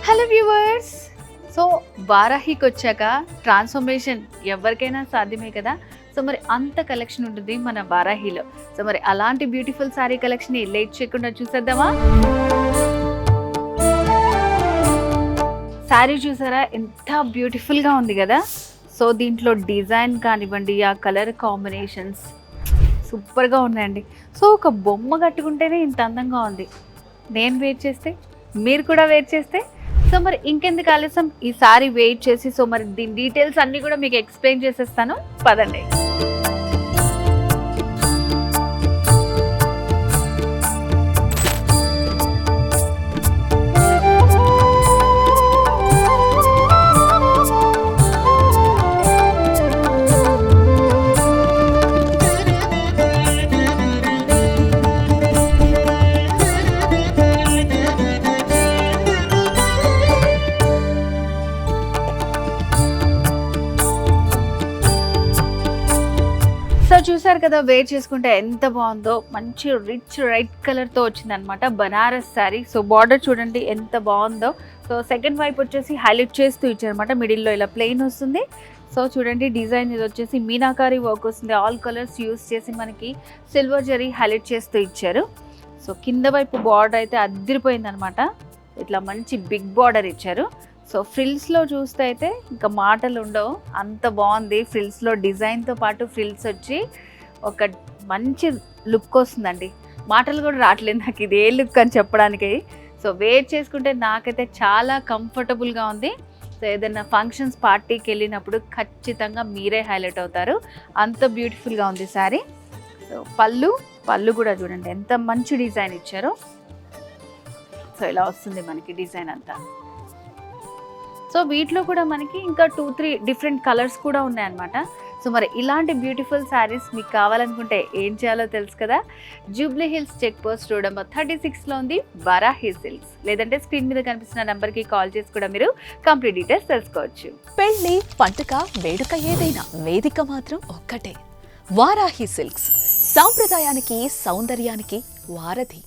Hello viewers. So వారాహికి వచ్చాక transformation ఎవరికైనా సాధ్యమే కదా. సో మరి అంత కలెక్షన్ ఉంటుంది మన వారాహిలో. సో మరి అలాంటి బ్యూటిఫుల్ సారీ కలెక్షన్ లేట్ చేయకుండా చూసేద్దామా. శారీ చూసారా ఎంత బ్యూటిఫుల్గా ఉంది కదా. సో దీంట్లో డిజైన్ కానివ్వండి, ఆ కలర్ కాంబినేషన్స్ సూపర్గా ఉన్నాయండి. సో ఒక బొమ్మ కట్టుకుంటేనే ఇంత అందంగా ఉంది. నేను వెయిట్ చేస్తే మీరు కూడా వెయిట్ చేస్తే సో మరి ఇంకెందుకు ఆలస్యం, ఈ సారీ వెయిట్ చేసి సో మరి దీని డీటెయిల్స్ అన్నీ కూడా మీకు ఎక్స్ప్లెయిన్ చేసేస్తాను, పదండి. సో చూసారు కదా, వేర్ చేసుకుంటే ఎంత బాగుందో. మంచి రిచ్ రెడ్ కలర్తో వచ్చింది అనమాట బనారస్ శారీ. సో బార్డర్ చూడండి ఎంత బాగుందో. సో సెకండ్ వైపు వచ్చేసి హైలైట్ చేస్తూ ఇచ్చారనమాట. మిడిల్లో ఇలా ప్లెయిన్ వస్తుంది. సో చూడండి డిజైన్ ఇది వచ్చేసి మీనాకారి వర్క్ వస్తుంది. ఆల్ కలర్స్ యూస్ చేసి మనకి సిల్వర్ జరీ హైలైట్ చేస్తూ ఇచ్చారు. సో కింద వైపు బార్డర్ అయితే అదిరిపోయింది అనమాట. ఇట్లా మంచి బిగ్ బార్డర్ ఇచ్చారు. సో ఫ్రిల్స్లో చూస్తే అయితే ఇంకా మాటలు ఉండవు, అంత బాగుంది. ఫ్రిల్స్లో డిజైన్తో పాటు ఫ్రిల్స్ వచ్చి ఒక మంచి లుక్ వస్తుందండి. మాటలు కూడా రావట్లేదు నాకు ఇది ఏ లుక్ అని చెప్పడానికి. సో వేర్ చేసుకుంటే నాకైతే చాలా కంఫర్టబుల్గా ఉంది. సో ఏదైనా ఫంక్షన్స్ పార్టీకి వెళ్ళినప్పుడు ఖచ్చితంగా మీరే హైలైట్ అవుతారు, అంత బ్యూటిఫుల్గా ఉంది శారీ. సో పళ్ళు కూడా చూడండి ఎంత మంచి డిజైన్ ఇచ్చారో. సో ఇలా వస్తుంది మనకి డిజైన్ అంతా. సో వీటిలో కూడా మనకి ఇంకా 2-3 డిఫరెంట్ కలర్స్ కూడా ఉన్నాయన్నమాట. సో మరి ఇలాంటి బ్యూటిఫుల్ శారీస్ మీకు కావాలనుకుంటే ఏం చేయాలో తెలుసు కదా. Jubilee Hills check post road number 36లో ఉంది వారాహి సిల్క్స్. లేదంటే స్క్రీన్ మీద కనిపిస్తున్న నెంబర్కి కాల్ చేసి కూడా మీరు కంప్లీట్ డీటెయిల్స్ తెలుసుకోవచ్చు. పెళ్లి, పండుగ, వేడుక ఏదైనా వేదిక మాత్రం ఒక్కటే. వారాహి సిల్క్స్ సాంప్రదాయానికి, సౌందర్యానికి వారధి.